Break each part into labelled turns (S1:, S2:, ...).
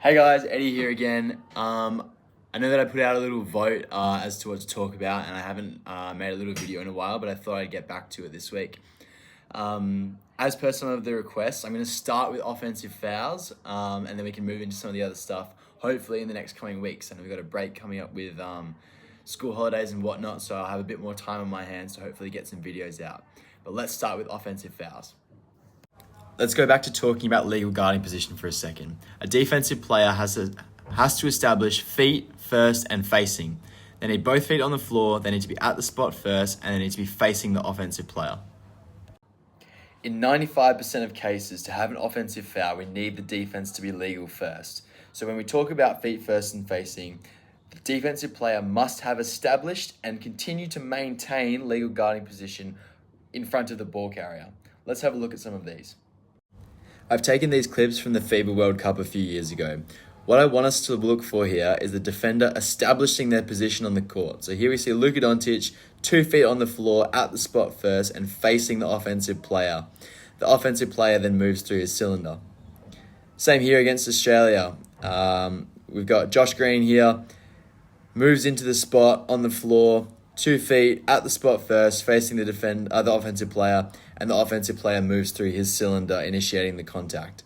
S1: Hey guys, Eddie here again. I know that I put out a little vote as to what to talk about, and I haven't made a little video in a while, but I thought I'd get back to it this week. As per some of the requests, I'm going to start with offensive fouls, and then we can move into some of the other stuff, hopefully in the next coming weeks. And we've got a break coming up with school holidays and whatnot, so I'll have a bit more time on my hands to hopefully get some videos out. But let's start with offensive fouls. Let's go back to talking about legal guarding position for a second. A defensive player has to establish feet first and facing. They need both feet on the floor, they need to be at the spot first, and they need to be facing the offensive player. In 95% of cases, to have an offensive foul, we need the defense to be legal first. So when we talk about feet first and facing, the defensive player must have established and continue to maintain legal guarding position in front of the ball carrier. Let's have a look at some of these. I've taken these clips from the FIBA World Cup a few years ago. What I want us to look for here is the defender establishing their position on the court. So here we see Luka Doncic, 2 feet on the floor at the spot first and facing the offensive player. The offensive player then moves through his cylinder. Same here against Australia. We've got Josh Green here, moves into the spot on the floor, 2 feet at the spot first, facing the offensive player, and the offensive player moves through his cylinder, initiating the contact.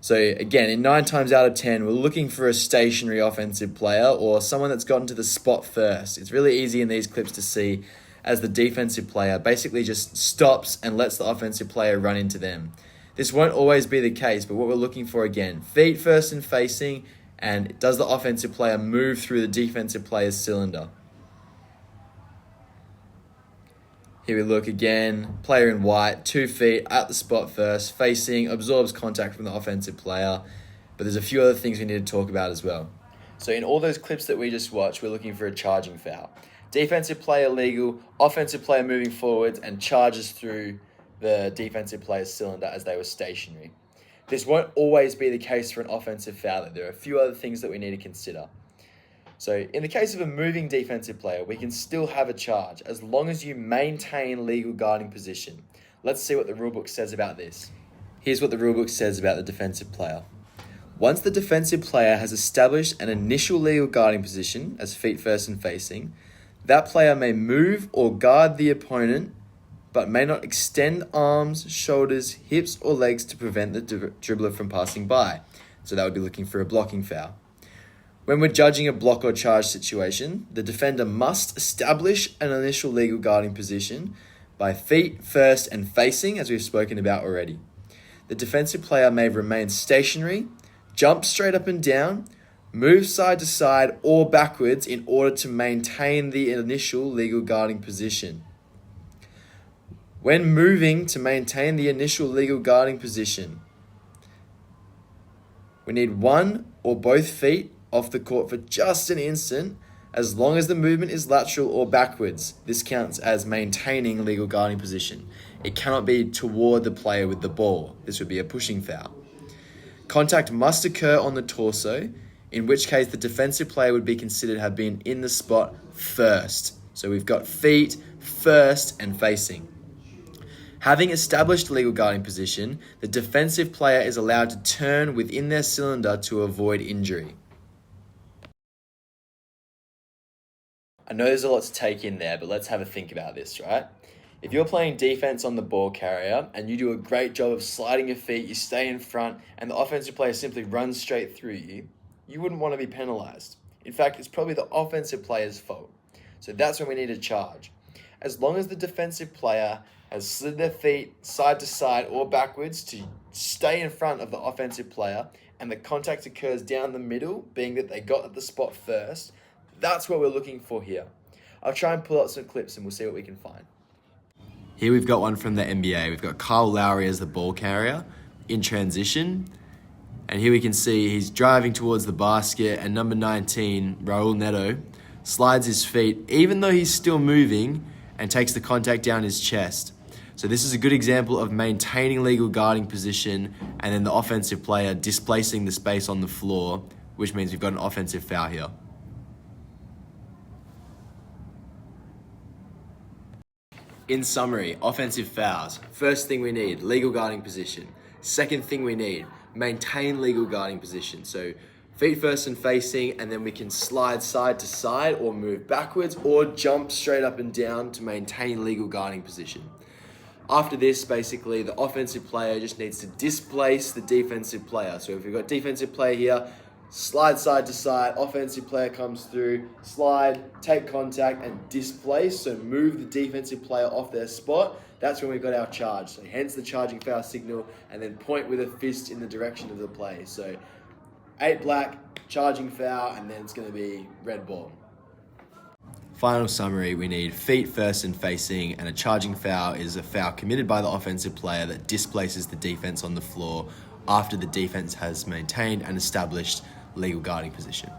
S1: So again, in 9 times out of 10, we're looking for a stationary offensive player or someone that's gotten to the spot first. It's really easy in these clips to see as the defensive player basically just stops and lets the offensive player run into them. This won't always be the case, but what we're looking for again, feet first and facing, and does the offensive player move through the defensive player's cylinder? Here we look again, player in white, 2 feet at the spot first, facing, absorbs contact from the offensive player. But there's a few other things we need to talk about as well. So in all those clips that we just watched, we're looking for a charging foul. Defensive player legal, offensive player moving forwards and charges through the defensive player's cylinder as they were stationary. This won't always be the case for an offensive foul. There are a few other things that we need to consider. So in the case of a moving defensive player, we can still have a charge as long as you maintain legal guarding position. Let's see what the rulebook says about this. Here's what the rulebook says about the defensive player. Once the defensive player has established an initial legal guarding position as feet first and facing, that player may move or guard the opponent, but may not extend arms, shoulders, hips, or legs to prevent the dribbler from passing by. So that would be looking for a blocking foul. When we're judging a block or charge situation, the defender must establish an initial legal guarding position by feet first and facing, as we've spoken about already. The defensive player may remain stationary, jump straight up and down, move side to side or backwards in order to maintain the initial legal guarding position. When moving to maintain the initial legal guarding position, we need one or both feet off the court for just an instant, as long as the movement is lateral or backwards. This counts as maintaining legal guarding position. It cannot be toward the player with the ball. This would be a pushing foul. Contact must occur on the torso, in which case the defensive player would be considered to have been in the spot first. So we've got feet first and facing. Having established legal guarding position, the defensive player is allowed to turn within their cylinder to avoid injury. I know there's a lot to take in there, but let's have a think about this, right? If you're playing defense on the ball carrier and you do a great job of sliding your feet, you stay in front, and the offensive player simply runs straight through you, you wouldn't want to be penalized. In fact, it's probably the offensive player's fault. So that's when we need a charge. As long as the defensive player has slid their feet side to side or backwards to stay in front of the offensive player, and the contact occurs down the middle, being that they got at the spot first, that's what we're looking for here. I'll try and pull out some clips and we'll see what we can find. Here we've got one from the NBA. We've got Kyle Lowry as the ball carrier in transition. And here we can see he's driving towards the basket, and number 19, Raul Neto, slides his feet, even though he's still moving, and takes the contact down his chest. So this is a good example of maintaining legal guarding position and then the offensive player displacing the space on the floor, which means we've got an offensive foul here. In summary, offensive fouls. First thing we need, legal guarding position. Second thing we need, maintain legal guarding position. So feet first and facing, and then we can slide side to side or move backwards or jump straight up and down to maintain legal guarding position. After this, basically, the offensive player just needs to displace the defensive player. So if we've got defensive player here, slide side to side, offensive player comes through, slide, take contact, and displace. So move the defensive player off their spot. That's when we've got our charge. So hence the charging foul signal, and then point with a fist in the direction of the play. So 8 black, charging foul, and then it's going to be red ball. Final summary, we need feet first and facing, and a charging foul is a foul committed by the offensive player that displaces the defense on the floor after the defense has maintained and established legal guarding position.